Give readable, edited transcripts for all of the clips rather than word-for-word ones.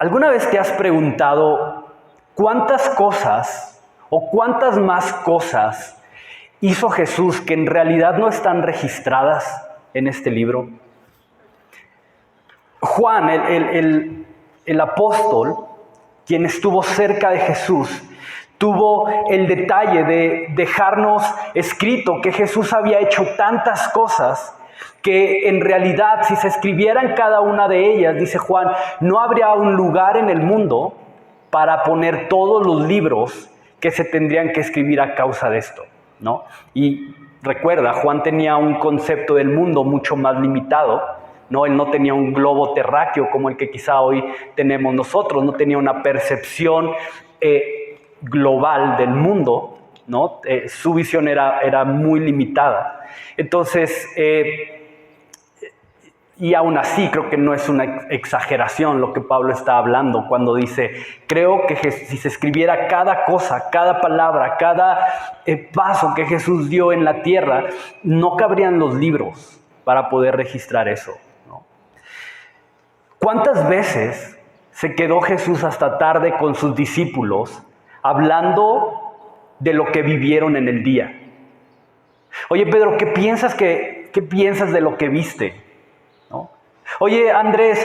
¿Alguna vez te has preguntado cuántas cosas o cuántas más cosas hizo Jesús que en realidad no están registradas en este libro? Juan, el apóstol, quien estuvo cerca de Jesús, tuvo el detalle de dejarnos escrito que Jesús había hecho tantas cosas que en realidad, si se escribieran cada una de ellas, dice Juan, no habría un lugar en el mundo para poner todos los libros que se tendrían que escribir a causa de esto, ¿no? Y recuerda, Juan tenía un concepto del mundo mucho más limitado, ¿no? Él no tenía un globo terráqueo como el que quizá hoy tenemos nosotros, no tenía una percepción global del mundo, ¿no? Su visión era muy limitada. Entonces, y aún así creo que no es una exageración lo que Pablo está hablando cuando dice, creo que si se escribiera cada cosa, cada palabra, cada paso que Jesús dio en la tierra, no cabrían los libros para poder registrar eso, ¿no? ¿Cuántas veces se quedó Jesús hasta tarde con sus discípulos hablando de lo que vivieron en el día? Oye, Pedro, ¿qué piensas de lo que viste? ¿No? Oye, Andrés,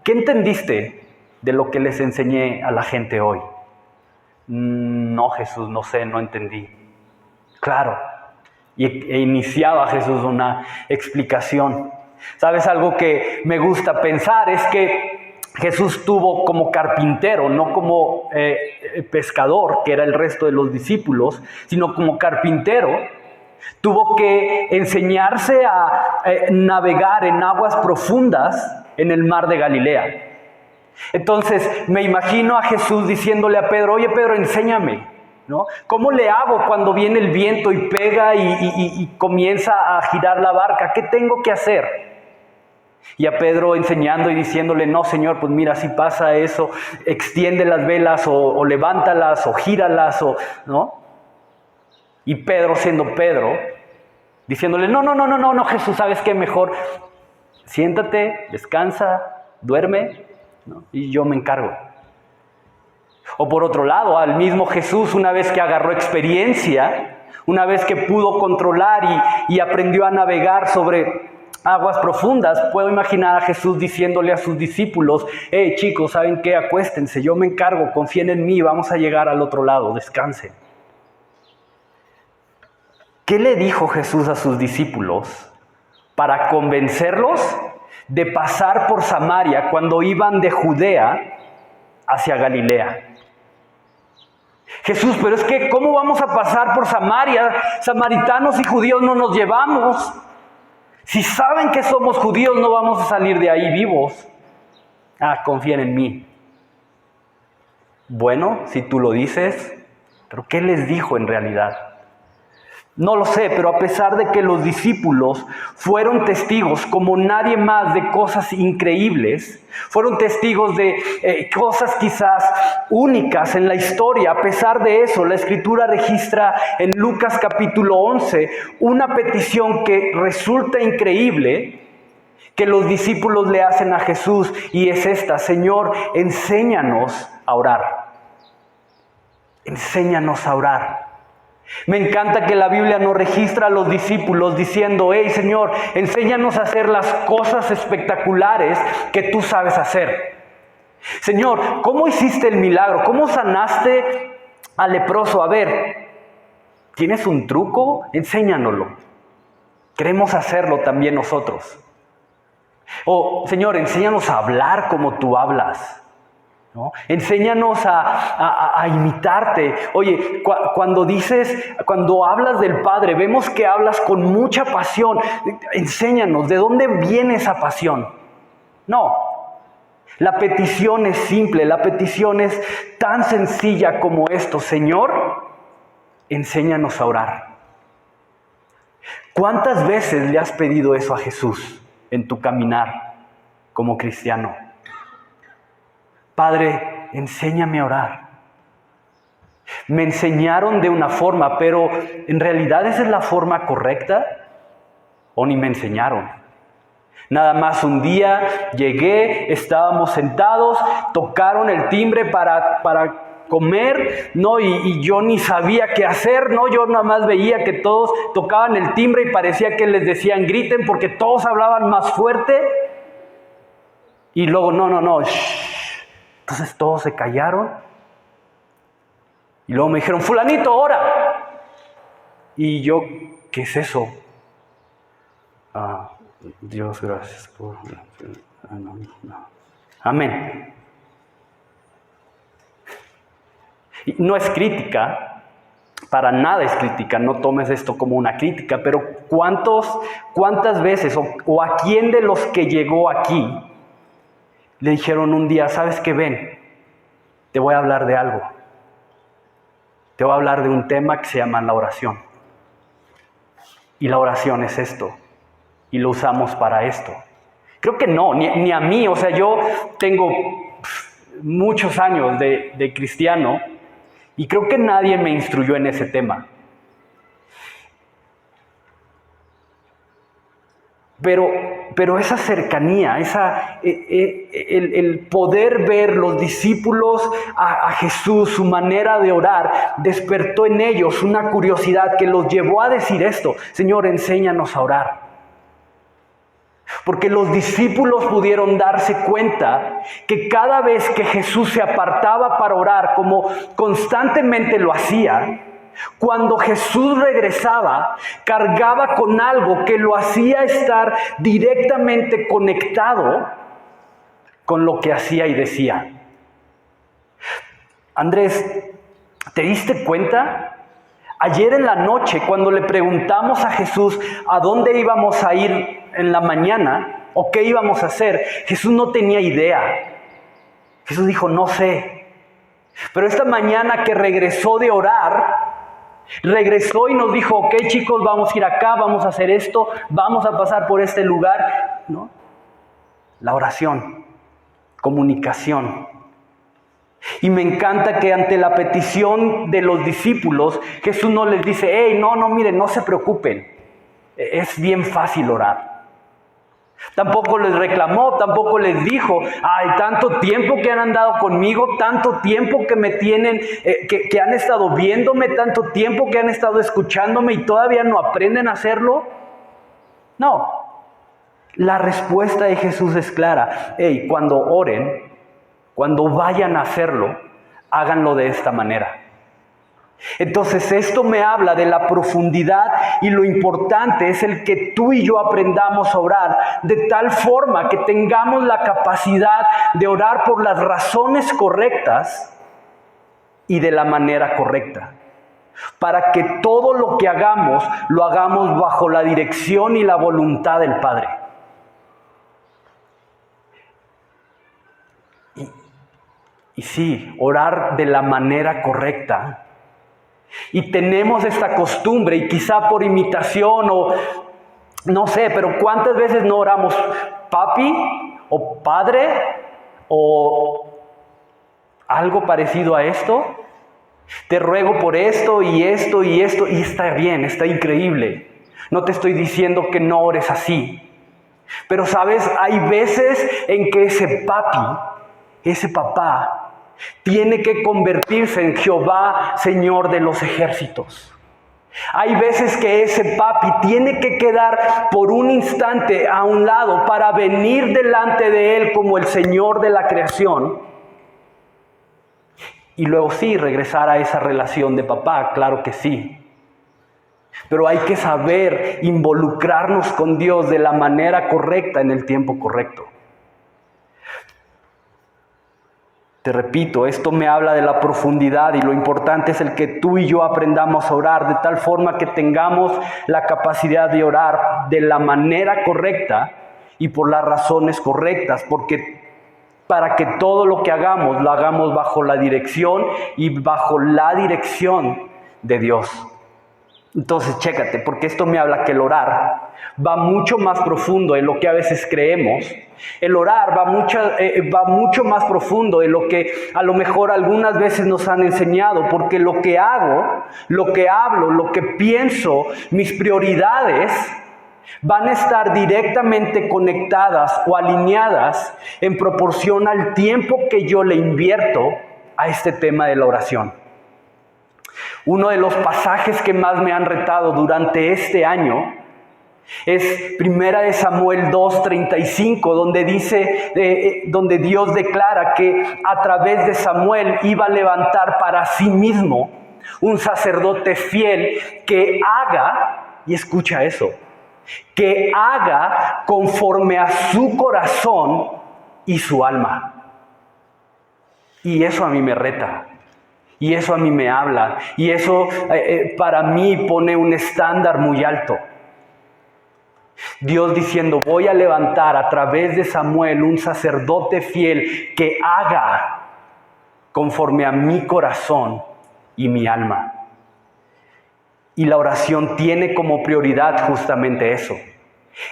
¿qué entendiste de lo que les enseñé a la gente hoy? No, Jesús, no sé, no entendí. Claro, e iniciaba Jesús una explicación. ¿Sabes? Algo que me gusta pensar es que Jesús tuvo como carpintero, no como pescador, que era el resto de los discípulos, sino como carpintero. Tuvo que enseñarse a navegar en aguas profundas en el mar de Galilea. Entonces me imagino a Jesús diciéndole a Pedro, oye Pedro, enséñame, ¿no? ¿Cómo le hago cuando viene el viento y pega y comienza a girar la barca? ¿Qué tengo que hacer? Y a Pedro enseñando y diciéndole, no Señor, pues mira, si pasa eso, extiende las velas o levántalas o gíralas, ¿no? Y Pedro, siendo Pedro, diciéndole, no, Jesús, ¿sabes qué? Mejor siéntate, descansa, duerme, ¿no? Y yo me encargo. O por otro lado, al mismo Jesús, una vez que agarró experiencia, una vez que pudo controlar y aprendió a navegar sobre aguas profundas, puedo imaginar a Jesús diciéndole a sus discípulos, hey chicos, ¿saben qué? Acuéstense, yo me encargo, confíen en mí, vamos a llegar al otro lado, descansen. ¿Qué le dijo Jesús a sus discípulos para convencerlos de pasar por Samaria cuando iban de Judea hacia Galilea? Jesús, pero es que ¿cómo vamos a pasar por Samaria? Samaritanos y judíos no nos llevamos. Si saben que somos judíos no vamos a salir de ahí vivos. Confíen en mí. Bueno, si tú lo dices, pero ¿qué les dijo en realidad? No lo sé, pero a pesar de que los discípulos fueron testigos como nadie más de cosas increíbles, fueron testigos de cosas quizás únicas en la historia, a pesar de eso, la Escritura registra en Lucas capítulo 11 una petición que resulta increíble que los discípulos le hacen a Jesús y es esta: Señor, enséñanos a orar. Enséñanos a orar. Me encanta que la Biblia nos registra a los discípulos diciendo, hey Señor, enséñanos a hacer las cosas espectaculares que tú sabes hacer. Señor, ¿cómo hiciste el milagro? ¿Cómo sanaste al leproso? A ver, ¿tienes un truco? Enséñanoslo. Queremos hacerlo también nosotros. O Señor, enséñanos a hablar como tú hablas, ¿no? Enséñanos a imitarte. Oye, cuando hablas del Padre, vemos que hablas con mucha pasión. Enséñanos, ¿de dónde viene esa pasión? No, la petición es simple, la petición es tan sencilla como esto: Señor, enséñanos a orar. ¿Cuántas veces le has pedido eso a Jesús en tu caminar como cristiano? Padre, enséñame a orar. Me enseñaron de una forma, pero ¿en realidad esa es la forma correcta? ¿O ni me enseñaron? Nada más un día llegué, estábamos sentados, tocaron el timbre para comer, ¿no? Y yo ni sabía qué hacer, ¿no? Yo nada más veía que todos tocaban el timbre y parecía que les decían griten porque todos hablaban más fuerte. Y luego, no, shh. Entonces todos se callaron. Y luego me dijeron, fulanito, ora. Y yo, ¿qué es eso? Dios, gracias por... No. Amén. Y no es crítica, para nada es crítica, no tomes esto como una crítica, pero ¿cuántas veces o a quién de los que llegó aquí le dijeron un día, ¿sabes qué? Ven, te voy a hablar de algo. Te voy a hablar de un tema que se llama la oración. Y la oración es esto. Y lo usamos para esto. Creo que no, ni a mí. O sea, yo tengo muchos años de cristiano y creo que nadie me instruyó en ese tema. Pero esa cercanía, el poder ver los discípulos a Jesús, su manera de orar, despertó en ellos una curiosidad que los llevó a decir esto: Señor, enséñanos a orar. Porque los discípulos pudieron darse cuenta que cada vez que Jesús se apartaba para orar, como constantemente lo hacía, cuando Jesús regresaba, cargaba con algo que lo hacía estar directamente conectado con lo que hacía y decía. Andrés, ¿te diste cuenta? Ayer en la noche, cuando le preguntamos a Jesús a dónde íbamos a ir en la mañana o qué íbamos a hacer, Jesús no tenía idea. Jesús dijo, no sé. Pero esta mañana que regresó de orar, regresó y nos dijo, ok chicos, vamos a ir acá, vamos a hacer esto, vamos a pasar por este lugar, ¿no? La oración, comunicación. Y me encanta que ante la petición de los discípulos, Jesús no les dice, hey, no, miren, no se preocupen, es bien fácil orar. Tampoco les reclamó, tampoco les dijo, ay, tanto tiempo que han andado conmigo, tanto tiempo que me tienen, que han estado viéndome, tanto tiempo que han estado escuchándome y todavía no aprenden a hacerlo. No, la respuesta de Jesús es clara. Hey, cuando oren, cuando vayan a hacerlo, háganlo de esta manera. Entonces esto me habla de la profundidad y lo importante es el que tú y yo aprendamos a orar de tal forma que tengamos la capacidad de orar por las razones correctas y de la manera correcta. Para que todo lo que hagamos, lo hagamos bajo la dirección y la voluntad del Padre. Y sí, orar de la manera correcta. Y tenemos esta costumbre, y quizá por imitación o no sé, pero ¿cuántas veces no oramos papi o padre o algo parecido a esto? Te ruego por esto y esto y esto, y está bien, está increíble. No te estoy diciendo que no ores así. Pero sabes, hay veces en que ese papi, ese papá, tiene que convertirse en Jehová, Señor de los ejércitos. Hay veces que ese papi tiene que quedar por un instante a un lado para venir delante de Él como el Señor de la creación. Y luego sí, regresar a esa relación de papá, claro que sí. Pero hay que saber involucrarnos con Dios de la manera correcta en el tiempo correcto. Te repito, esto me habla de la profundidad y lo importante es el que tú y yo aprendamos a orar de tal forma que tengamos la capacidad de orar de la manera correcta y por las razones correctas, porque para que todo lo que hagamos lo hagamos bajo la dirección y bajo la dirección de Dios. Entonces, chécate, porque esto me habla que el orar va mucho más profundo de lo que a veces creemos. El orar va mucho más profundo de lo que a lo mejor algunas veces nos han enseñado, porque lo que hago, lo que hablo, lo que pienso, mis prioridades, van a estar directamente conectadas o alineadas en proporción al tiempo que yo le invierto a este tema de la oración. Uno de los pasajes que más me han retado durante este año es 1 Samuel 2:35, donde Dios declara que a través de Samuel iba a levantar para sí mismo un sacerdote fiel que haga, y escucha eso, que haga conforme a su corazón y su alma. Y eso a mí me reta. Y eso a mí me habla. Y eso para mí pone un estándar muy alto. Dios diciendo, voy a levantar a través de Samuel un sacerdote fiel que haga conforme a mi corazón y mi alma. Y la oración tiene como prioridad justamente eso.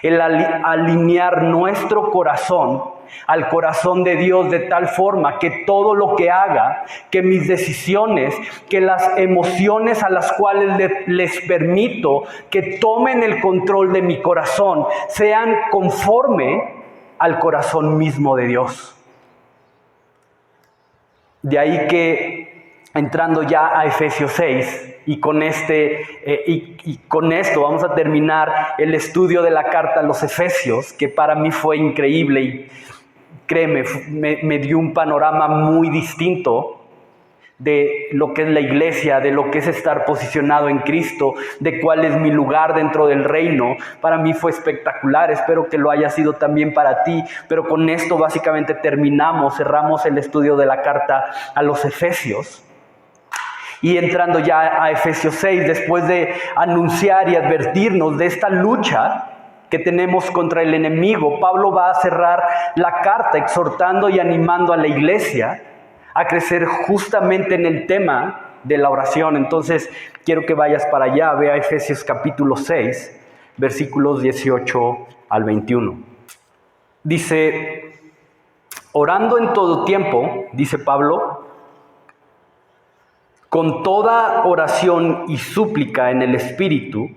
El alinear nuestro corazón al corazón de Dios de tal forma que todo lo que haga, que mis decisiones, que las emociones a las cuales les permito que tomen el control de mi corazón sean conforme al corazón mismo de Dios. De ahí que entrando ya a Efesios 6, y con esto vamos a terminar el estudio de la carta a los Efesios, que para mí fue increíble y créeme, me dio un panorama muy distinto de lo que es la iglesia, de lo que es estar posicionado en Cristo, de cuál es mi lugar dentro del reino. Para mí fue espectacular, espero que lo haya sido también para ti, pero con esto básicamente cerramos el estudio de la carta a los Efesios. Y entrando ya a Efesios 6, después de anunciar y advertirnos de esta lucha que tenemos contra el enemigo, Pablo va a cerrar la carta exhortando y animando a la iglesia a crecer justamente en el tema de la oración. Entonces, quiero que vayas para allá, ve a Efesios capítulo 6, versículos 18 al 21. Dice, orando en todo tiempo, dice Pablo, con toda oración y súplica en el Espíritu,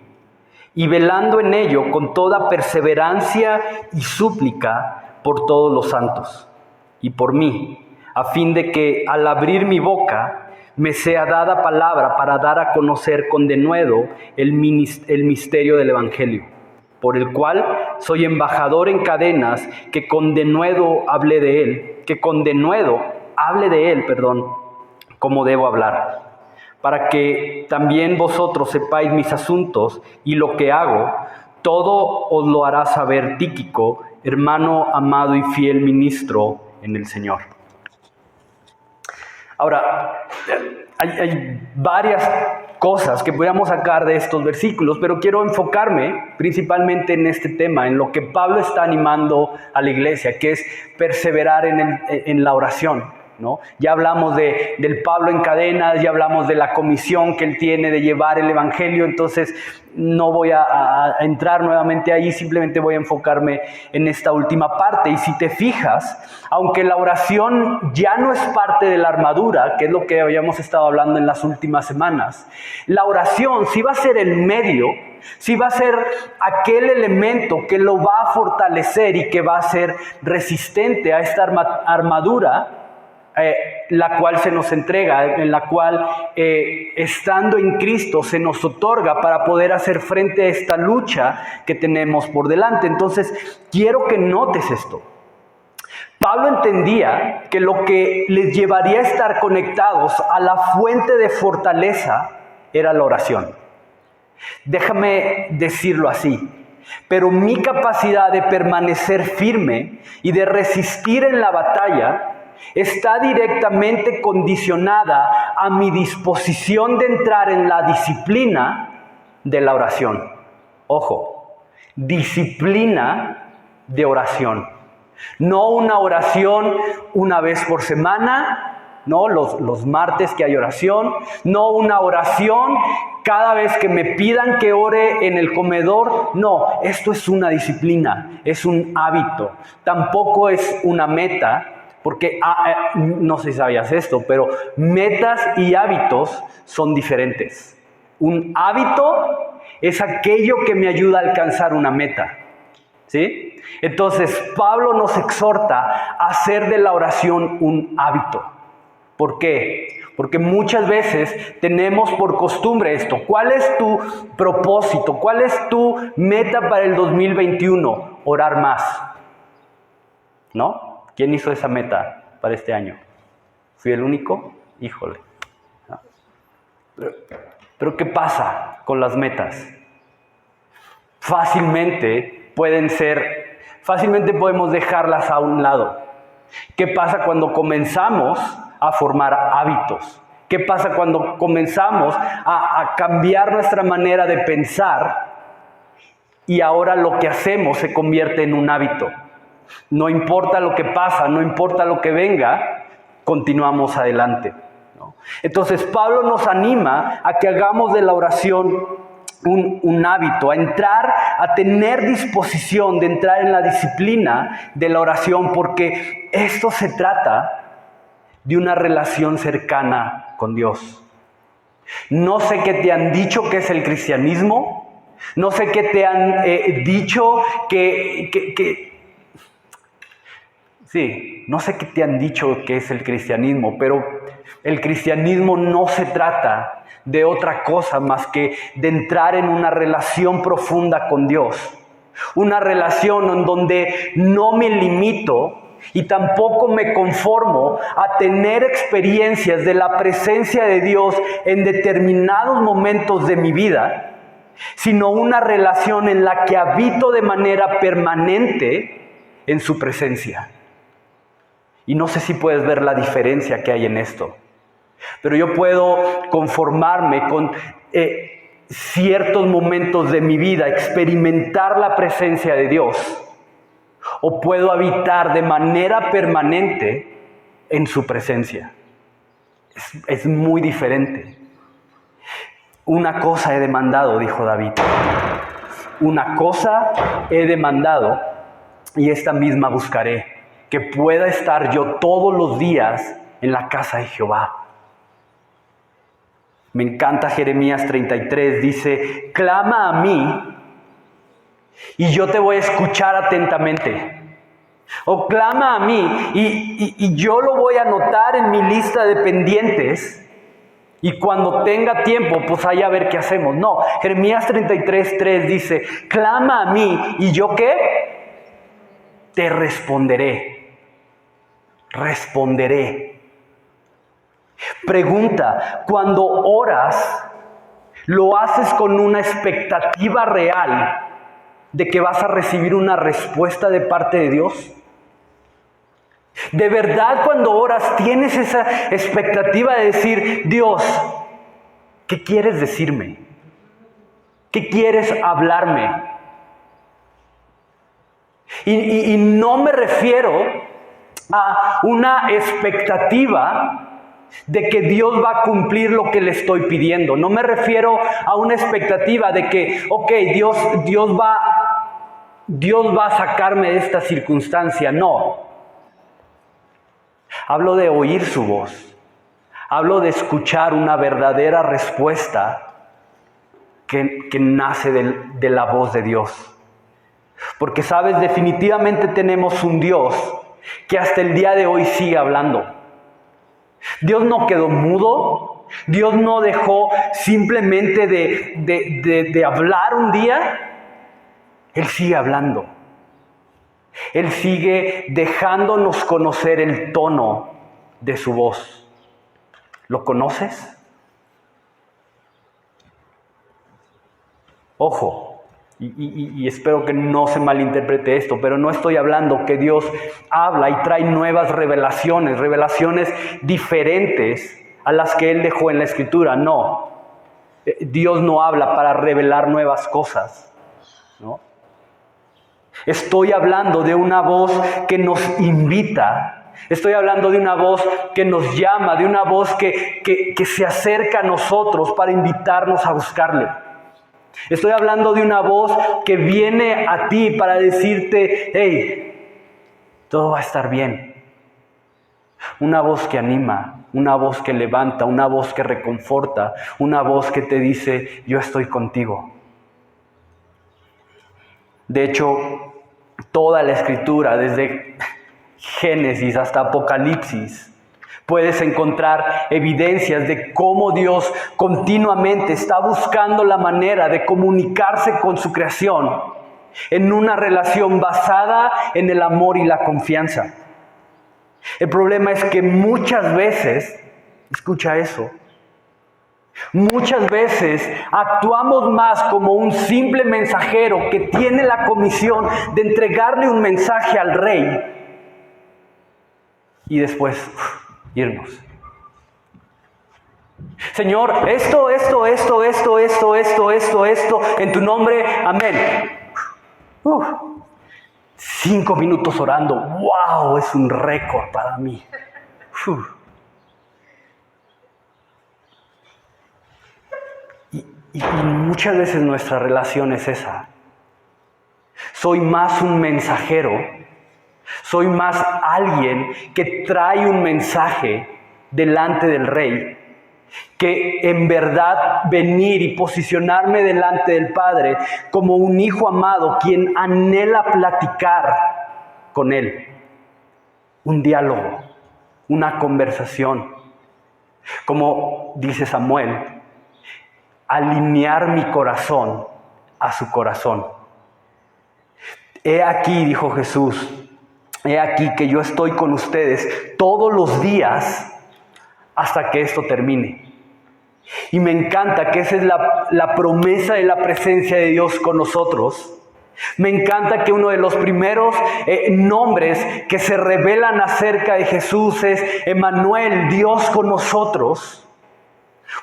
y velando en ello con toda perseverancia y súplica por todos los santos, y por mí, a fin de que al abrir mi boca me sea dada palabra para dar a conocer con denuedo el misterio del Evangelio, por el cual soy embajador en cadenas, que con denuedo hable de él, como debo hablar, para que también vosotros sepáis mis asuntos y lo que hago. Todo os lo hará saber Tíquico, hermano amado y fiel ministro en el Señor. Ahora, hay varias cosas que podríamos sacar de estos versículos, pero quiero enfocarme principalmente en este tema, en lo que Pablo está animando a la iglesia, que es perseverar en la oración, ¿no? Ya hablamos del Pablo en cadenas, ya hablamos de la comisión que él tiene de llevar el Evangelio, entonces no voy a entrar nuevamente ahí, simplemente voy a enfocarme en esta última parte. Y si te fijas, aunque la oración ya no es parte de la armadura, que es lo que habíamos estado hablando en las últimas semanas, la oración sí va a ser el medio, sí va a ser aquel elemento que lo va a fortalecer y que va a ser resistente a esta armadura, la cual se nos entrega, en la cual estando en Cristo se nos otorga para poder hacer frente a esta lucha que tenemos por delante. Entonces, quiero que notes esto. Pablo entendía que lo que les llevaría a estar conectados a la fuente de fortaleza era la oración. Déjame decirlo así. Pero mi capacidad de permanecer firme y de resistir en la batalla está directamente condicionada a mi disposición de entrar en la disciplina de la oración. Ojo, disciplina de oración. No una oración una vez por semana, no los martes que hay oración, no una oración cada vez que me pidan que ore en el comedor. No, esto es una disciplina, es un hábito, tampoco es una meta. Porque, no sé si sabías esto, pero metas y hábitos son diferentes. Un hábito es aquello que me ayuda a alcanzar una meta. ¿Sí? Entonces, Pablo nos exhorta a hacer de la oración un hábito. ¿Por qué? Porque muchas veces tenemos por costumbre esto. ¿Cuál es tu propósito? ¿Cuál es tu meta para el 2021? Orar más. ¿No? ¿Quién hizo esa meta para este año? ¿Fui el único? Híjole. ¿No? Pero ¿qué pasa con las metas? Fácilmente podemos dejarlas a un lado. ¿Qué pasa cuando comenzamos a formar hábitos? ¿Qué pasa cuando comenzamos a cambiar nuestra manera de pensar y ahora lo que hacemos se convierte en un hábito? No importa lo que pasa, no importa lo que venga, continuamos adelante, ¿no? Entonces Pablo nos anima a que hagamos de la oración un hábito, a tener disposición de entrar en la disciplina de la oración, porque esto se trata de una relación cercana con Dios. No sé qué te han dicho que es el cristianismo, no sé qué te han dicho no sé qué te han dicho que es el cristianismo, pero el cristianismo no se trata de otra cosa más que de entrar en una relación profunda con Dios. Una relación en donde no me limito y tampoco me conformo a tener experiencias de la presencia de Dios en determinados momentos de mi vida, sino una relación en la que habito de manera permanente en su presencia. Y no sé si puedes ver la diferencia que hay en esto. Pero yo puedo conformarme con ciertos momentos de mi vida, experimentar la presencia de Dios, o puedo habitar de manera permanente en su presencia. Es muy diferente. Una cosa he demandado, dijo David. Una cosa he demandado y esta misma buscaré, que pueda estar yo todos los días en la casa de Jehová. Me encanta Jeremías 33, dice, clama a mí y yo te voy a escuchar atentamente. O clama a mí y yo lo voy a anotar en mi lista de pendientes y cuando tenga tiempo, pues ahí a ver qué hacemos. No, Jeremías 33:3 dice, clama a mí y yo ¿qué? Te responderé. Responderé. Pregunta, cuando oras, ¿lo haces con una expectativa real de que vas a recibir una respuesta de parte de Dios? ¿De verdad cuando oras tienes esa expectativa de decir, Dios, ¿qué quieres decirme? ¿Qué quieres hablarme? Y no me refiero a una expectativa de que Dios va a cumplir lo que le estoy pidiendo. No me refiero a una expectativa de que, Dios va a sacarme de esta circunstancia. No. Hablo de oír su voz. Hablo de escuchar una verdadera respuesta que nace de la voz de Dios. Porque, ¿sabes? Definitivamente tenemos un Dios que hasta el día de hoy sigue hablando. Dios no quedó mudo. Dios no dejó simplemente de hablar un día. Él sigue hablando. Él sigue dejándonos conocer el tono de su voz. ¿Lo conoces? Ojo. Y espero que no se malinterprete esto, pero no estoy hablando que Dios habla y trae nuevas revelaciones diferentes a las que Él dejó en la Escritura. No, Dios no habla para revelar nuevas cosas, ¿no? Estoy hablando de una voz que nos invita, estoy hablando de una voz que nos llama, de una voz que se acerca a nosotros para invitarnos a buscarle. Estoy hablando de una voz que viene a ti para decirte, hey, todo va a estar bien. Una voz que anima, una voz que levanta, una voz que reconforta, una voz que te dice, yo estoy contigo. De hecho, toda la Escritura, desde Génesis hasta Apocalipsis, puedes encontrar evidencias de cómo Dios continuamente está buscando la manera de comunicarse con su creación en una relación basada en el amor y la confianza. El problema es que muchas veces, escucha eso, muchas veces actuamos más como un simple mensajero que tiene la comisión de entregarle un mensaje al rey y después irnos. Señor, esto, en tu nombre, amén. 5 minutos orando, wow, es un récord para mí. Y muchas veces nuestra relación es esa. Soy más un mensajero, soy más alguien que trae un mensaje delante del rey, que en verdad venir y posicionarme delante del Padre como un hijo amado, quien anhela platicar con Él. Un diálogo, una conversación. Como dice Samuel, alinear mi corazón a su corazón. He aquí, dijo Jesús, he aquí que yo estoy con ustedes todos los días hasta que esto termine. Y me encanta que esa es la promesa de la presencia de Dios con nosotros. Me encanta que uno de los primeros nombres que se revelan acerca de Jesús es Emmanuel, Dios con nosotros.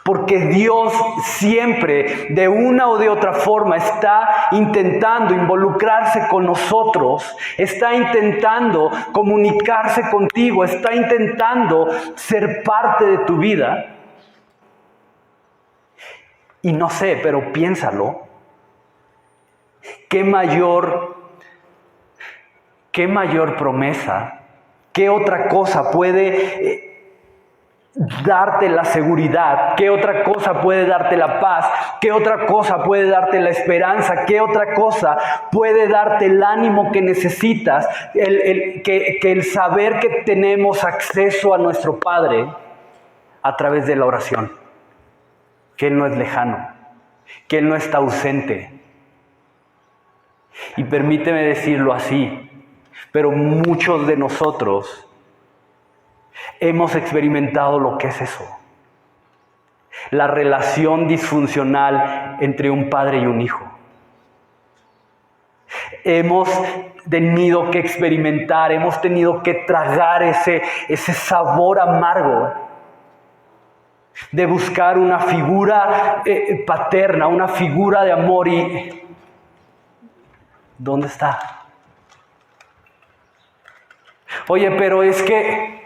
Porque Dios siempre, de una o de otra forma, está intentando involucrarse con nosotros, está intentando comunicarse contigo, está intentando ser parte de tu vida. Y no sé, pero piénsalo, ¿qué mayor promesa, qué otra cosa puede darte la seguridad? ¿Qué otra cosa puede darte la paz? ¿Qué otra cosa puede darte la esperanza? ¿Qué otra cosa puede darte el ánimo que necesitas? Que el saber que tenemos acceso a nuestro Padre a través de la oración. Que Él no es lejano, que Él no está ausente. Y permíteme decirlo así, pero muchos de nosotros hemos experimentado lo que es eso. La relación disfuncional entre un padre y un hijo. Hemos tenido que experimentar, hemos tenido que tragar ese sabor amargo de buscar una figura paterna, una figura de amor. ¿Y dónde está? Oye, pero es que...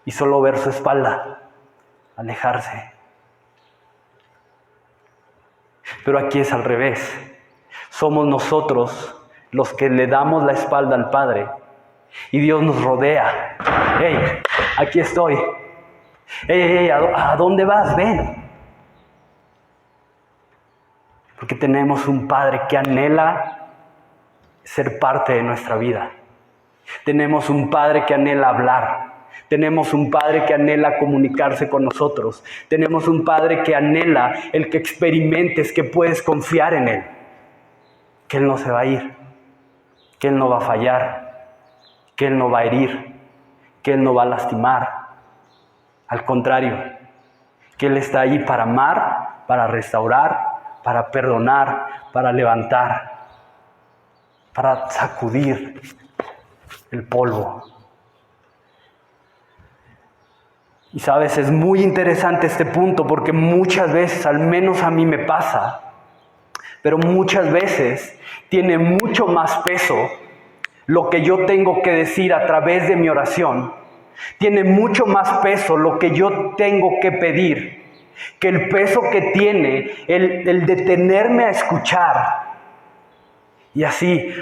Y solo ver su espalda, alejarse. Pero aquí es al revés. Somos nosotros los que le damos la espalda al Padre y Dios nos rodea. ¡Hey, aquí estoy! ¡Hey, ¿a dónde vas? Ven. Porque tenemos un Padre que anhela ser parte de nuestra vida. Tenemos un Padre que anhela hablar. Tenemos un Padre que anhela comunicarse con nosotros. Tenemos un Padre que anhela el que experimentes que puedes confiar en Él. Que Él no se va a ir. Que Él no va a fallar. Que Él no va a herir. Que Él no va a lastimar. Al contrario, que Él está ahí para amar, para restaurar, para perdonar, para levantar, para sacudir el polvo. Y sabes, es muy interesante este punto porque muchas veces, al menos a mí me pasa, pero muchas veces tiene mucho más peso lo que yo tengo que decir a través de mi oración. Tiene mucho más peso lo que yo tengo que pedir que el peso que tiene el detenerme a escuchar y así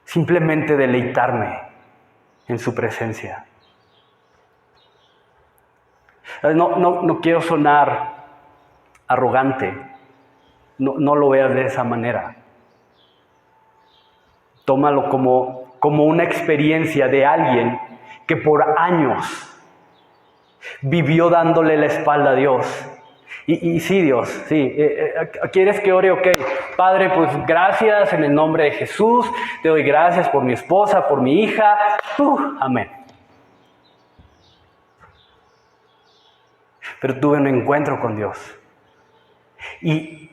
simplemente deleitarme en su presencia. No quiero sonar arrogante, No lo veas de esa manera. Tómalo como una experiencia de alguien que por años vivió dándole la espalda a Dios. Y sí, Dios, sí. ¿Quieres que ore? Ok. Padre, pues gracias en el nombre de Jesús. Te doy gracias por mi esposa, por mi hija. Amén. Pero tuve un encuentro con Dios. Y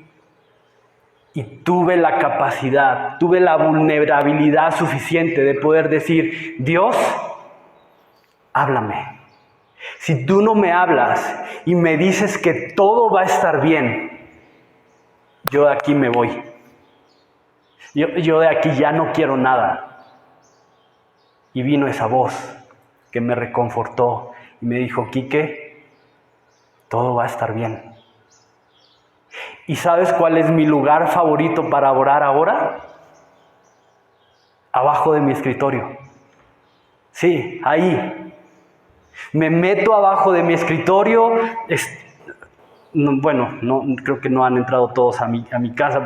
tuve la capacidad, tuve la vulnerabilidad suficiente de poder decir, Dios, háblame. Si tú no me hablas y me dices que todo va a estar bien, yo de aquí me voy. Yo de aquí ya no quiero nada. Y vino esa voz que me reconfortó y me dijo, Quique, todo va a estar bien. ¿Y sabes cuál es mi lugar favorito para orar ahora? Abajo de mi escritorio. Sí, ahí. Me meto abajo de mi escritorio. No, creo que no han entrado todos a mi casa,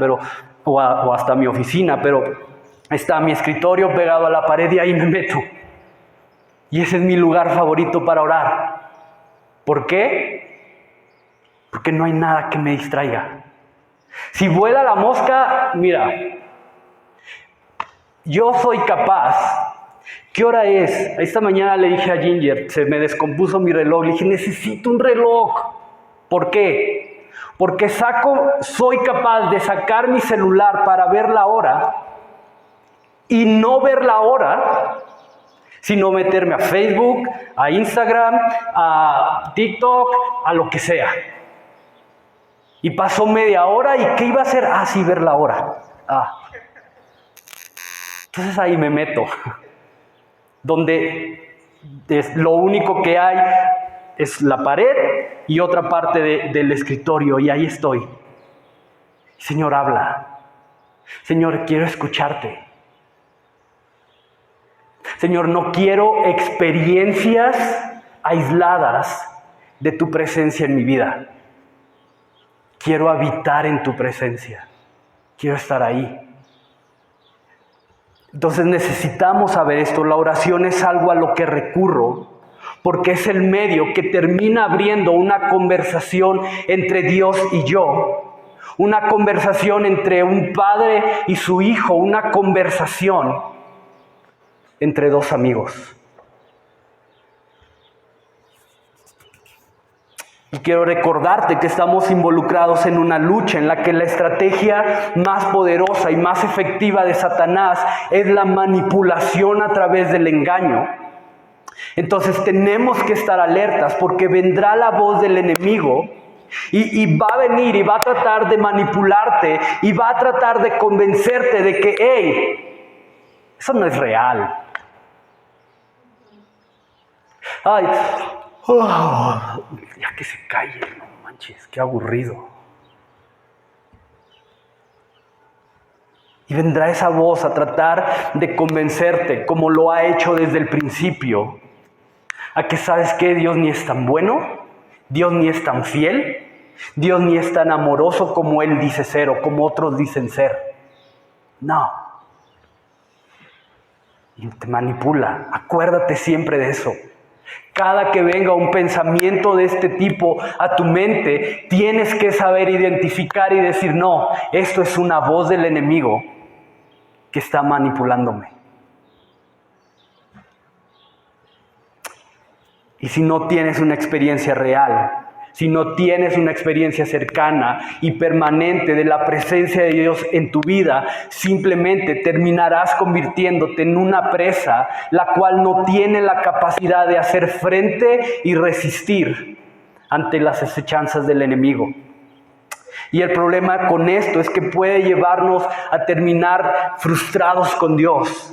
o hasta mi oficina, pero está mi escritorio pegado a la pared y ahí me meto. Y ese es mi lugar favorito para orar. ¿Por qué? Porque no hay nada que me distraiga. Si vuela la mosca, mira, yo soy capaz. ¿Qué hora es? Esta mañana le dije a Ginger, se me descompuso mi reloj, le dije, necesito un reloj. ¿Por qué? Porque soy capaz de sacar mi celular para ver la hora y no ver la hora, sino meterme a Facebook, a Instagram, a TikTok, a lo que sea. Y pasó media hora, ¿y qué iba a hacer? Sí, ver la hora. Entonces ahí me meto, donde lo único que hay es la pared y otra parte del escritorio, y ahí estoy. Señor, habla. Señor, quiero escucharte. Señor, no quiero experiencias aisladas de tu presencia en mi vida. Quiero habitar en tu presencia. Quiero estar ahí. Entonces necesitamos saber esto. La oración es algo a lo que recurro porque es el medio que termina abriendo una conversación entre Dios y yo. Una conversación entre un padre y su hijo. Una conversación entre dos amigos. Y quiero recordarte que estamos involucrados en una lucha en la que la estrategia más poderosa y más efectiva de Satanás es la manipulación a través del engaño. Entonces tenemos que estar alertas porque vendrá la voz del enemigo y va a venir y va a tratar de manipularte y va a tratar de convencerte de que, hey, eso no es real. Ya que se calle, no manches, qué aburrido. Y vendrá esa voz a tratar de convencerte, como lo ha hecho desde el principio, a que sabes que Dios ni es tan bueno, Dios ni es tan fiel, Dios ni es tan amoroso como Él dice ser o como otros dicen ser. No. Y te manipula. Acuérdate siempre de eso. Cada que venga un pensamiento de este tipo a tu mente, tienes que saber identificar y decir, no, esto es una voz del enemigo que está manipulándome. Y si no tienes una experiencia real, si no tienes una experiencia cercana y permanente de la presencia de Dios en tu vida, simplemente terminarás convirtiéndote en una presa, la cual no tiene la capacidad de hacer frente y resistir ante las acechanzas del enemigo. Y el problema con esto es que puede llevarnos a terminar frustrados con Dios.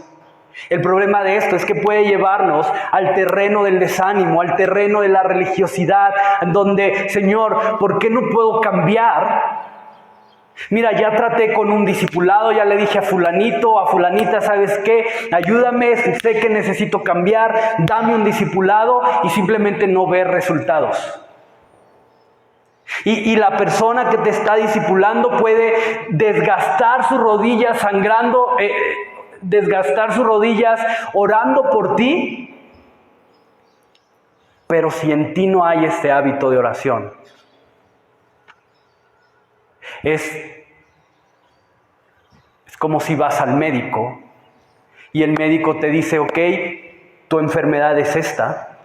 El problema de esto es que puede llevarnos al terreno del desánimo, al terreno de la religiosidad, donde, Señor, ¿por qué no puedo cambiar? Mira, ya traté con un discipulado, ya le dije a fulanito, a fulanita, ¿sabes qué? Ayúdame, sé que necesito cambiar, dame un discipulado y simplemente no ver resultados. Y la persona que te está discipulando puede desgastar sus rodillas sangrando, desgastar sus rodillas orando por ti. Pero si en ti no hay este hábito de oración, es como si vas al médico y el médico te dice, ok, tu enfermedad es esta,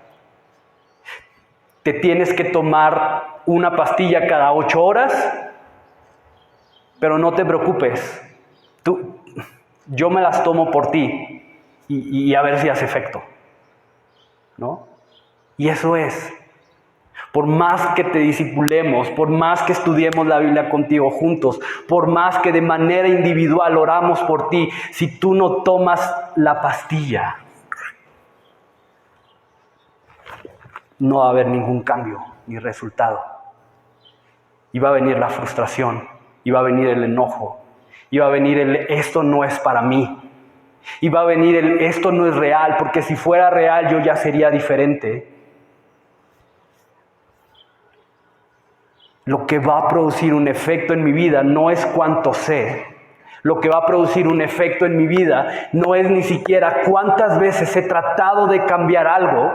te tienes que tomar una pastilla cada 8 horas, pero no te preocupes, yo me las tomo por ti y a ver si hace efecto, ¿no? Y eso es, por más que te discipulemos, por más que estudiemos la Biblia contigo juntos, por más que de manera individual oramos por ti, si tú no tomas la pastilla, no va a haber ningún cambio ni resultado. Y va a venir la frustración, y va a venir el enojo, y va a venir el esto no es para mí, y va a venir el esto no es real, porque si fuera real yo ya sería diferente. Lo que va a producir un efecto en mi vida no es cuánto sé. Lo que va a producir un efecto en mi vida no es ni siquiera cuántas veces he tratado de cambiar algo.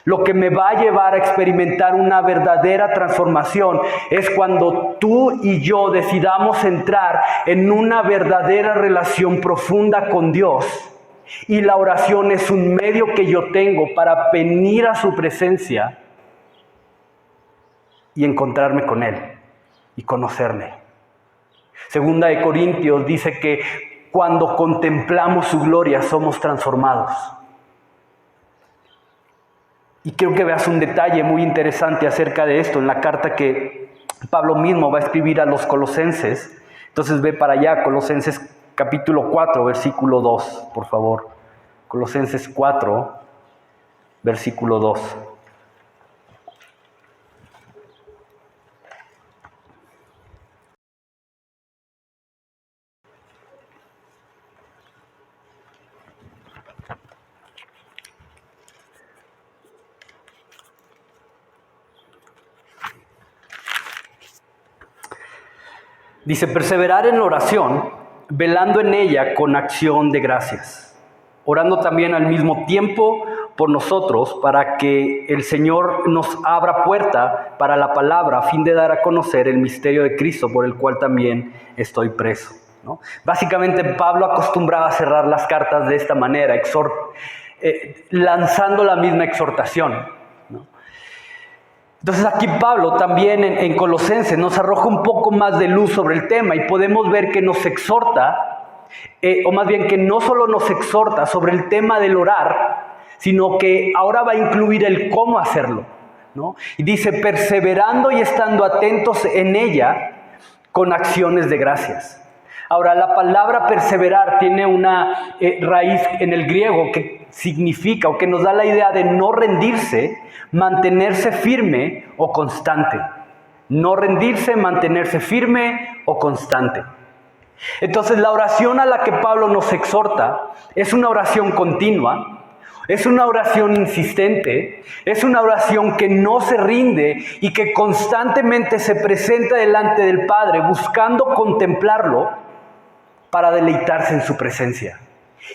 Lo que me va a llevar a experimentar una verdadera transformación es cuando tú y yo decidamos entrar en una verdadera relación profunda con Dios. Y la oración es un medio que yo tengo para venir a su presencia y encontrarme con Él y conocerme. Segunda de Corintios dice que cuando contemplamos su gloria somos transformados. Y quiero que veas un detalle muy interesante acerca de esto en la carta que Pablo mismo va a escribir a los colosenses. Entonces ve para allá, Colosenses capítulo 4, versículo 2, por favor. Colosenses 4, versículo 2. Dice, perseverar en la oración, velando en ella con acción de gracias, orando también al mismo tiempo por nosotros, para que el Señor nos abra puerta para la palabra, a fin de dar a conocer el misterio de Cristo, por el cual también estoy preso, ¿no? Básicamente Pablo acostumbraba a cerrar las cartas de esta manera, lanzando la misma exhortación. Entonces aquí Pablo también en Colosenses nos arroja un poco más de luz sobre el tema y podemos ver que nos exhorta, o más bien que no solo nos exhorta sobre el tema del orar, sino que ahora va a incluir el cómo hacerlo, ¿no? Y dice, perseverando y estando atentos en ella con acciones de gracias. Ahora, la palabra perseverar tiene una raíz en el griego que significa o que nos da la idea de no rendirse, mantenerse firme o constante. No rendirse, mantenerse firme o constante. Entonces, la oración a la que Pablo nos exhorta es una oración continua, es una oración insistente, es una oración que no se rinde y que constantemente se presenta delante del Padre buscando contemplarlo para deleitarse en su presencia.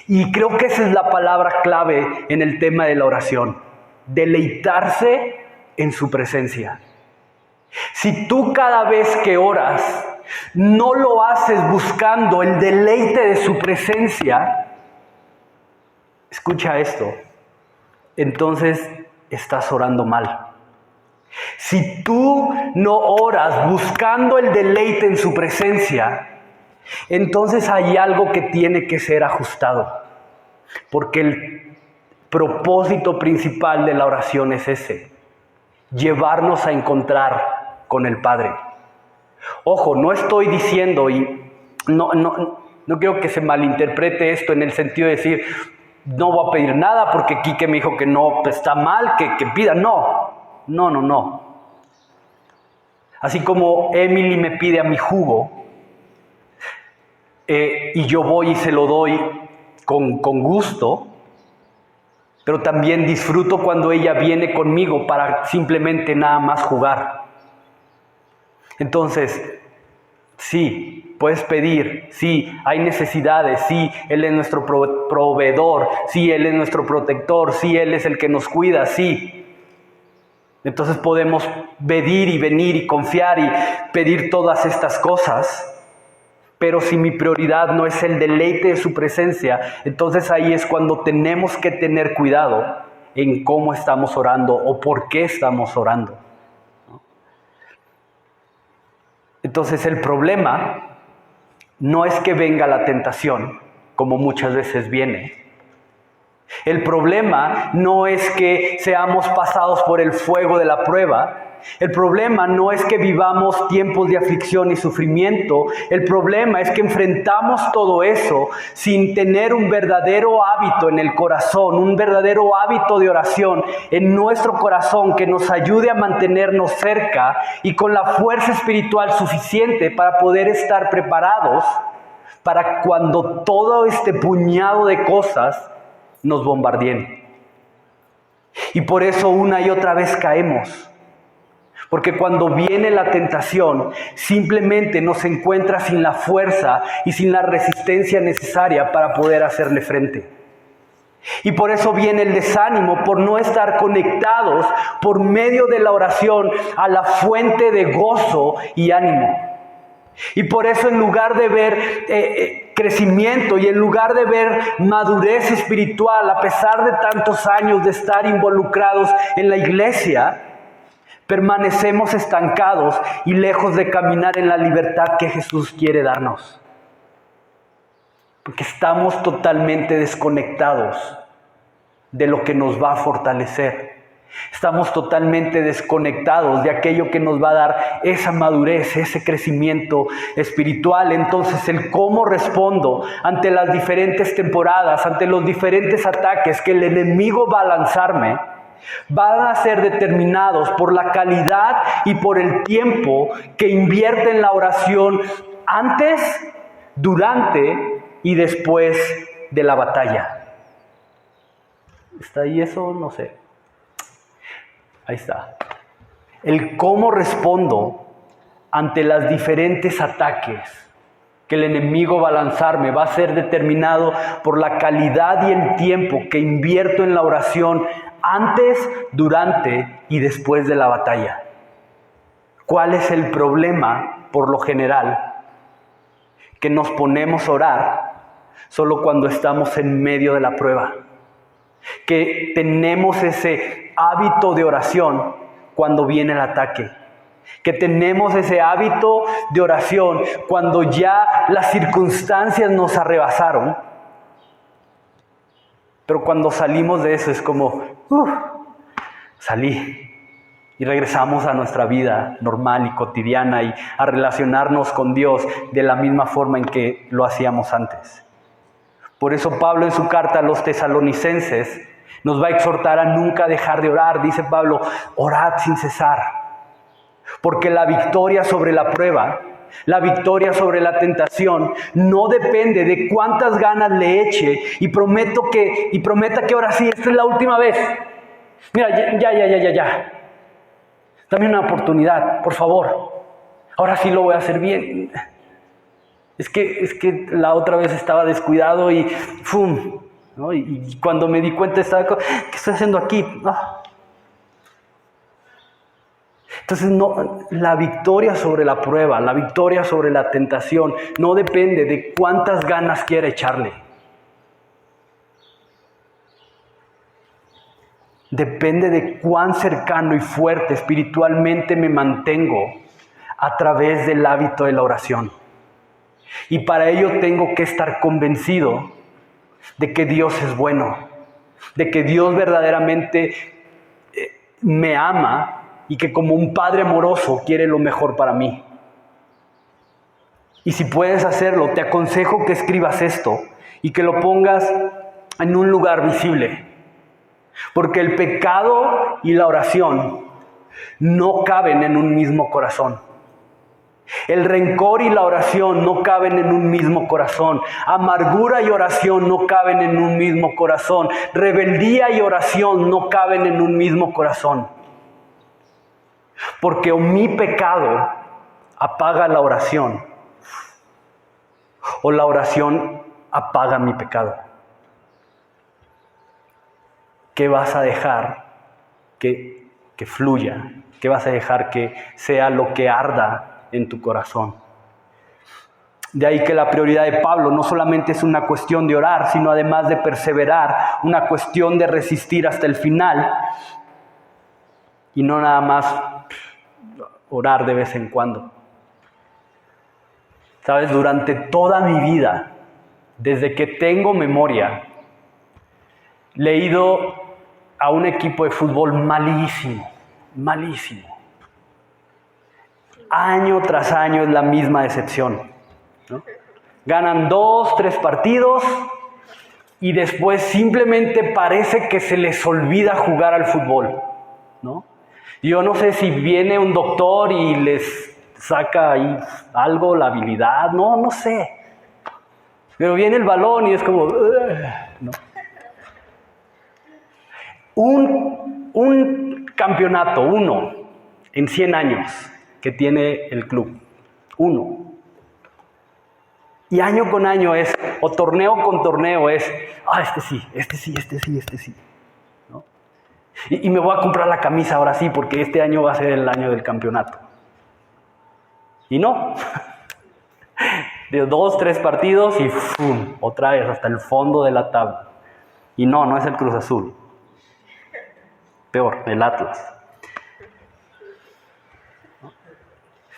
Y creo que esa es la palabra clave en el tema de la oración. Deleitarse en su presencia. Si tú cada vez que oras no lo haces buscando el deleite de su presencia, escucha esto, entonces estás orando mal. Si tú no oras buscando el deleite en su presencia, entonces hay algo que tiene que ser ajustado, porque el propósito principal de la oración es ese, llevarnos a encontrar con el Padre. Ojo, no estoy diciendo, y no quiero que se malinterprete esto en el sentido de decir, no voy a pedir nada porque Quique me dijo que no está mal, que pida. No. Así como Emily me pide a mi jugo, y yo voy y se lo doy con gusto, pero también disfruto cuando ella viene conmigo para simplemente nada más jugar. Entonces, sí, puedes pedir, sí, hay necesidades, sí, Él es nuestro proveedor, sí, Él es nuestro protector, sí, Él es el que nos cuida, sí. Entonces podemos pedir y venir y confiar y pedir todas estas cosas. Pero si mi prioridad no es el deleite de su presencia, entonces ahí es cuando tenemos que tener cuidado en cómo estamos orando o por qué estamos orando. Entonces el problema no es que venga la tentación, como muchas veces viene. El problema no es que seamos pasados por el fuego de la prueba. El problema no es que vivamos tiempos de aflicción y sufrimiento. El problema es que enfrentamos todo eso sin tener un verdadero hábito en el corazón, un verdadero hábito de oración en nuestro corazón que nos ayude a mantenernos cerca y con la fuerza espiritual suficiente para poder estar preparados para cuando todo este puñado de cosas nos bombardeen. Y por eso una y otra vez caemos. Porque cuando viene la tentación, simplemente nos encuentra sin la fuerza y sin la resistencia necesaria para poder hacerle frente. Y por eso viene el desánimo, por no estar conectados por medio de la oración a la fuente de gozo y ánimo. Y por eso en lugar de ver crecimiento y en lugar de ver madurez espiritual, a pesar de tantos años de estar involucrados en la iglesia, permanecemos estancados y lejos de caminar en la libertad que Jesús quiere darnos. Porque estamos totalmente desconectados de lo que nos va a fortalecer. Estamos totalmente desconectados de aquello que nos va a dar esa madurez, ese crecimiento espiritual. Entonces, el cómo respondo ante las diferentes temporadas, ante los diferentes ataques que el enemigo va a lanzarme, van a ser determinados por la calidad y por el tiempo que invierte en la oración antes, durante y después de la batalla. ¿Está ahí eso? No sé. Ahí está. El cómo respondo ante los diferentes ataques que el enemigo va a lanzarme va a ser determinado por la calidad y el tiempo que invierto en la oración antes, durante y después de la batalla. ¿Cuál es el problema, por lo general? Que nos ponemos a orar solo cuando estamos en medio de la prueba. Que tenemos ese hábito de oración cuando viene el ataque. Que tenemos ese hábito de oración cuando ya las circunstancias nos arrebasaron. Pero cuando salimos de eso es como, salí. Y regresamos a nuestra vida normal y cotidiana y a relacionarnos con Dios de la misma forma en que lo hacíamos antes. Por eso Pablo en su carta a los tesalonicenses nos va a exhortar a nunca dejar de orar. Dice Pablo, orad sin cesar. Porque la victoria sobre la prueba, la victoria sobre la tentación, no depende de cuántas ganas le eche y prometa que ahora sí, esta es la última vez. Mira, ya. Dame una oportunidad, por favor. Ahora sí lo voy a hacer bien. Es que la otra vez estaba descuidado y ¡fum! ¿No? Y cuando me di cuenta estaba, ¿qué estoy haciendo aquí? ¡Ah! Entonces, la victoria sobre la prueba, la victoria sobre la tentación, no depende de cuántas ganas quiera echarle. Depende de cuán cercano y fuerte espiritualmente me mantengo a través del hábito de la oración. Y para ello tengo que estar convencido de que Dios es bueno, de que Dios verdaderamente me ama y que como un padre amoroso quiere lo mejor para mí. Y si puedes hacerlo, te aconsejo que escribas esto y que lo pongas en un lugar visible. Porque el pecado y la oración no caben en un mismo corazón. El rencor y la oración no caben en un mismo corazón. Amargura y oración no caben en un mismo corazón. Rebeldía y oración no caben en un mismo corazón. Porque o mi pecado apaga la oración o la oración apaga mi pecado. ¿Qué vas a dejar que fluya? ¿Qué vas a dejar que sea lo que arda en tu corazón? De ahí que la prioridad de Pablo no solamente es una cuestión de orar, sino además de perseverar, una cuestión de resistir hasta el final y no nada más orar de vez en cuando. ¿Sabes? Durante toda mi vida, desde que tengo memoria, le he ido a un equipo de fútbol malísimo. Año tras año es la misma decepción, ¿no? Ganan 2, 3 partidos y después simplemente parece que se les olvida jugar al fútbol, ¿no? Yo no sé si viene un doctor y les saca ahí algo, la habilidad, no sé. Pero viene el balón y es como, ¿no? Un campeonato, uno, en 100 años que tiene el club. Uno. Y año con año es, o torneo con torneo es, este sí. ¿No? Y me voy a comprar la camisa ahora sí, porque este año va a ser el año del campeonato. Y no. De 2, 3 partidos y ¡fum! Otra vez hasta el fondo de la tabla. Y no es el Cruz Azul. Peor, el Atlas.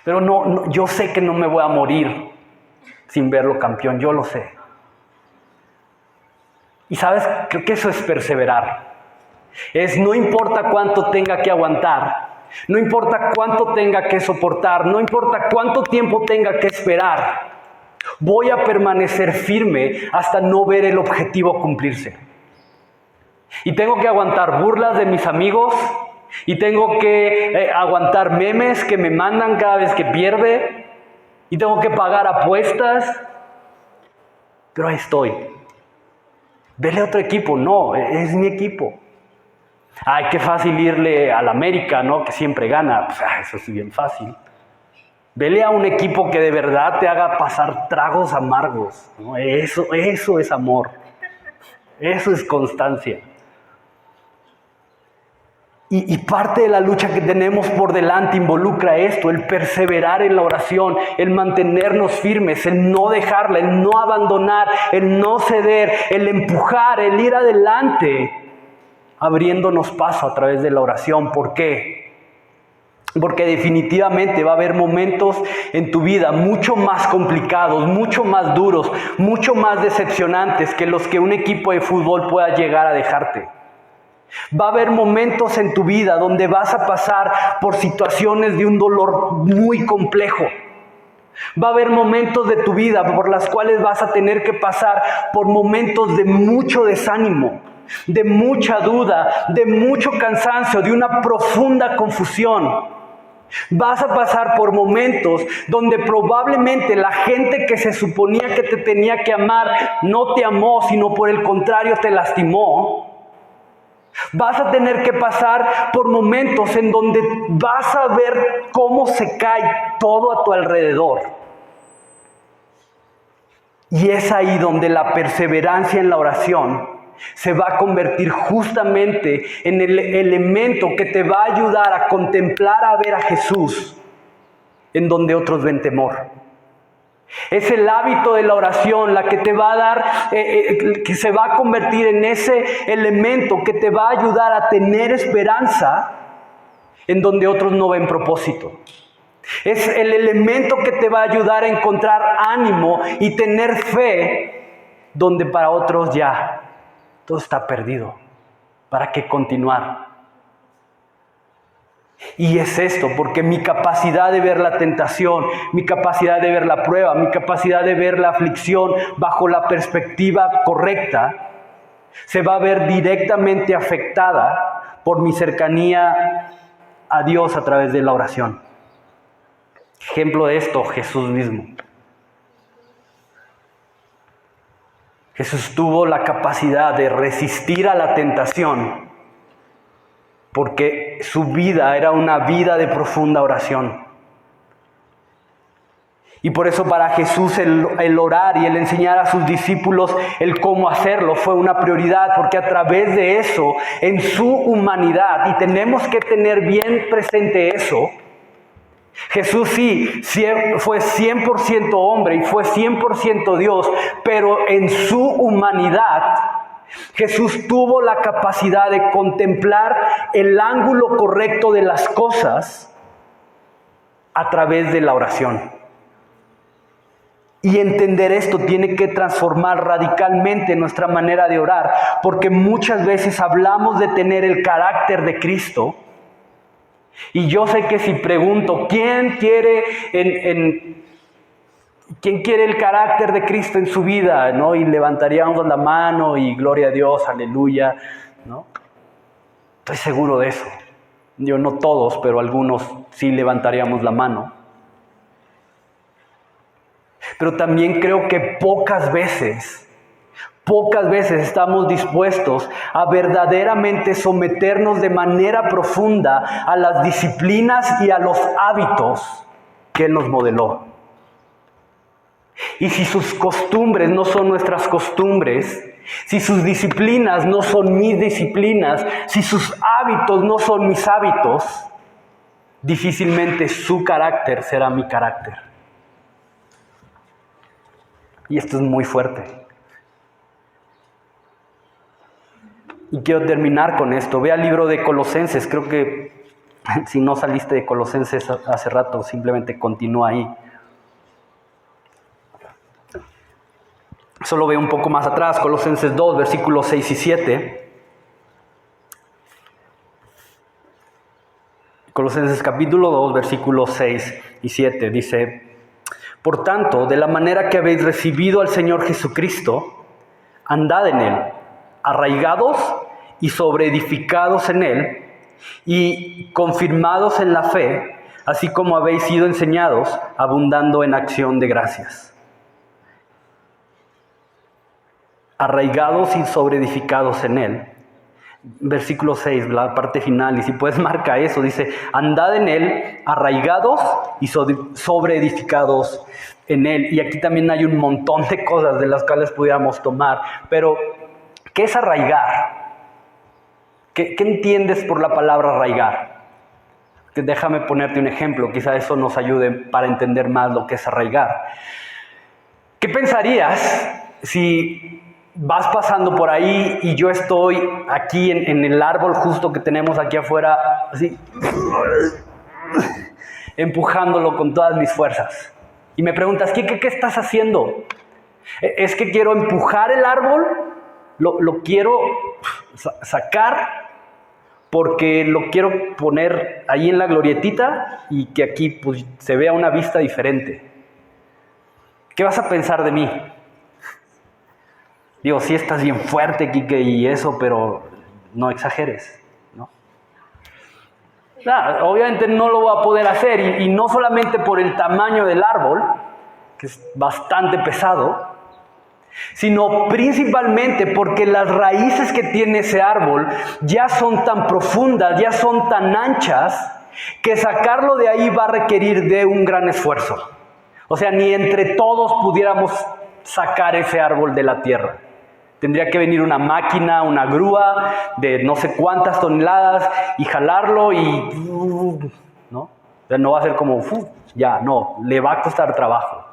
Pero no, yo sé que no me voy a morir sin verlo campeón, yo lo sé. Y sabes, creo que eso es perseverar. No importa cuánto tenga que aguantar, no importa cuánto tenga que soportar, no importa cuánto tiempo tenga que esperar, voy a permanecer firme hasta no ver el objetivo cumplirse. Y tengo que aguantar burlas de mis amigos, y tengo que aguantar memes que me mandan cada vez que pierde, y tengo que pagar apuestas, pero ahí estoy. Vele a otro equipo, no, es mi equipo. Ay, qué fácil irle al América, ¿no? Que siempre gana, eso es bien fácil. Vele a un equipo que de verdad te haga pasar tragos amargos, ¿no? Eso es amor, eso es constancia. Y parte de la lucha que tenemos por delante involucra esto, el perseverar en la oración, el mantenernos firmes, el no dejarla, el no abandonar, el no ceder, el empujar, el ir adelante, abriéndonos paso a través de la oración. ¿Por qué? Porque definitivamente va a haber momentos en tu vida mucho más complicados, mucho más duros, mucho más decepcionantes que los que un equipo de fútbol pueda llegar a dejarte. Va a haber momentos en tu vida donde vas a pasar por situaciones de un dolor muy complejo. Va a haber momentos de tu vida por las cuales vas a tener que pasar por momentos de mucho desánimo, de mucha duda, de mucho cansancio, de una profunda confusión. Vas a pasar por momentos donde probablemente la gente que se suponía que te tenía que amar no te amó, sino por el contrario te lastimó. Vas a tener que pasar por momentos en donde vas a ver cómo se cae todo a tu alrededor. Y es ahí donde la perseverancia en la oración se va a convertir justamente en el elemento que te va a ayudar a contemplar, a ver a Jesús en donde otros ven temor. Es el hábito de la oración la que te va a dar, que se va a convertir en ese elemento que te va a ayudar a tener esperanza en donde otros no ven propósito. Es el elemento que te va a ayudar a encontrar ánimo y tener fe donde para otros ya todo está perdido. ¿Para qué continuar? Y es esto, porque mi capacidad de ver la tentación, mi capacidad de ver la prueba, mi capacidad de ver la aflicción bajo la perspectiva correcta, se va a ver directamente afectada por mi cercanía a Dios a través de la oración. Ejemplo de esto, Jesús mismo. Jesús tuvo la capacidad de resistir a la tentación porque su vida era una vida de profunda oración. Y por eso para Jesús el orar y el enseñar a sus discípulos el cómo hacerlo fue una prioridad, porque a través de eso, en su humanidad, y tenemos que tener bien presente eso, Jesús sí fue 100% hombre y fue 100% Dios, pero en su humanidad Jesús tuvo la capacidad de contemplar el ángulo correcto de las cosas a través de la oración. Y entender esto tiene que transformar radicalmente nuestra manera de orar, porque muchas veces hablamos de tener el carácter de Cristo. Y yo sé que si pregunto, ¿quién quiere el carácter de Cristo en su vida? ¿No? Y levantaríamos la mano y gloria a Dios, aleluya, ¿no? Estoy seguro de eso. Yo no todos, pero algunos sí levantaríamos la mano. Pero también creo que pocas veces estamos dispuestos a verdaderamente someternos de manera profunda a las disciplinas y a los hábitos que Él nos modeló. Y si sus costumbres no son nuestras costumbres, si sus disciplinas no son mis disciplinas, si sus hábitos no son mis hábitos, difícilmente su carácter será mi carácter. Y esto es muy fuerte. Y quiero terminar con esto. Ve al libro de Colosenses. Creo que si no saliste de Colosenses hace rato, simplemente continúa ahí. Solo ve un poco más atrás, Colosenses 2, versículos 6 y 7. Colosenses capítulo 2, versículos 6 y 7 dice: por tanto, de la manera que habéis recibido al Señor Jesucristo, andad en Él, arraigados y sobreedificados en Él, y confirmados en la fe, así como habéis sido enseñados, abundando en acción de gracias. Arraigados y sobreedificados en Él. Versículo 6, la parte final, y si puedes marca eso, dice: andad en Él, arraigados y sobreedificados en Él. Y aquí también hay un montón de cosas de las cuales pudiéramos tomar, pero ¿qué es arraigar? ¿Qué entiendes por la palabra arraigar? Déjame ponerte un ejemplo, quizá eso nos ayude para entender más lo que es arraigar. ¿Qué pensarías si vas pasando por ahí y yo estoy aquí en el árbol justo que tenemos aquí afuera, así, empujándolo con todas mis fuerzas? Y me preguntas, ¿qué estás haciendo? Es que quiero empujar el árbol, lo quiero sacar porque lo quiero poner ahí en la glorietita y que aquí pues, se vea una vista diferente. ¿Qué vas a pensar de mí? Digo, sí estás bien fuerte, Quique, y eso, pero no exageres, ¿no? Claro, obviamente no lo voy a poder hacer, y no solamente por el tamaño del árbol, que es bastante pesado, sino principalmente porque las raíces que tiene ese árbol ya son tan profundas, ya son tan anchas, que sacarlo de ahí va a requerir de un gran esfuerzo. O sea, ni entre todos pudiéramos sacar ese árbol de la tierra. Tendría que venir una máquina, una grúa de no sé cuántas toneladas y jalarlo y... ¿no? O sea, no va a ser como... ya, no, le va a costar trabajo.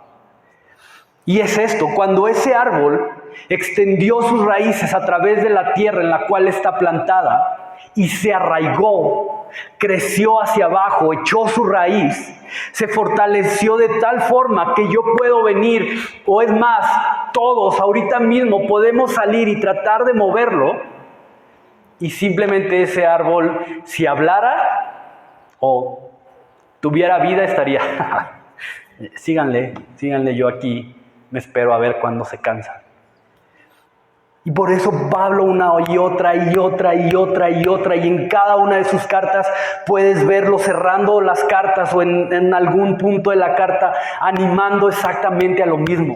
Y es esto, cuando ese árbol extendió sus raíces a través de la tierra en la cual está plantada y se arraigó, creció hacia abajo, echó su raíz, se fortaleció de tal forma que yo puedo venir, o es más, todos ahorita mismo podemos salir y tratar de moverlo, y simplemente ese árbol, si hablara o tuviera vida, estaría... síganle, yo aquí me espero a ver cuándo se cansa. Y por eso Pablo una y otra, y en cada una de sus cartas puedes verlo cerrando las cartas o en algún punto de la carta animando exactamente a lo mismo.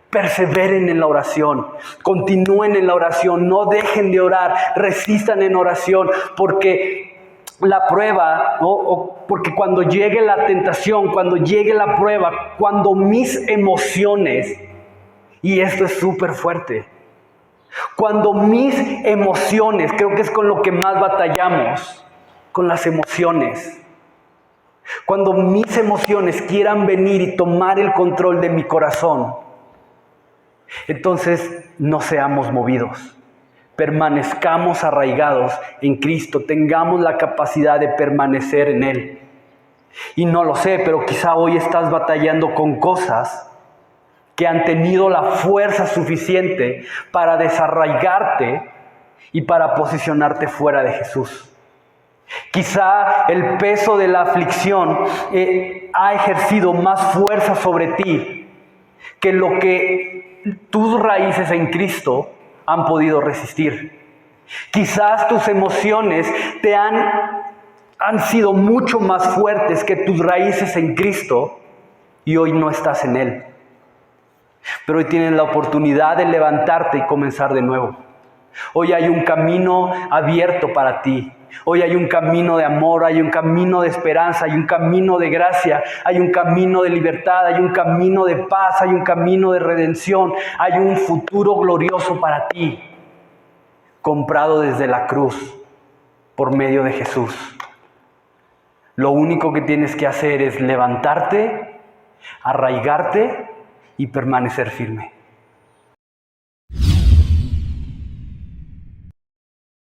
Perseveren en la oración, continúen en la oración, no dejen de orar, resistan en oración, porque la prueba, porque cuando llegue la tentación, cuando llegue la prueba, cuando mis emociones, y esto es súper fuerte, cuando mis emociones, creo que es con lo que más batallamos, con las emociones. Cuando mis emociones quieran venir y tomar el control de mi corazón, entonces no seamos movidos. Permanezcamos arraigados en Cristo, tengamos la capacidad de permanecer en Él. Y no lo sé, pero quizá hoy estás batallando con cosas que han tenido la fuerza suficiente para desarraigarte y para posicionarte fuera de Jesús. Quizá el peso de la aflicción ha ejercido más fuerza sobre ti que lo que tus raíces en Cristo han podido resistir. Quizás tus emociones han sido mucho más fuertes que tus raíces en Cristo y hoy no estás en Él. Pero hoy tienes la oportunidad de levantarte y comenzar de nuevo. Hoy hay un camino abierto para ti. Hoy hay un camino de amor, hay un camino de esperanza, hay un camino de gracia, hay un camino de libertad, hay un camino de paz, hay un camino de redención, hay un futuro glorioso para ti, comprado desde la cruz por medio de Jesús. Lo único que tienes que hacer es levantarte, arraigarte y permanecer firme.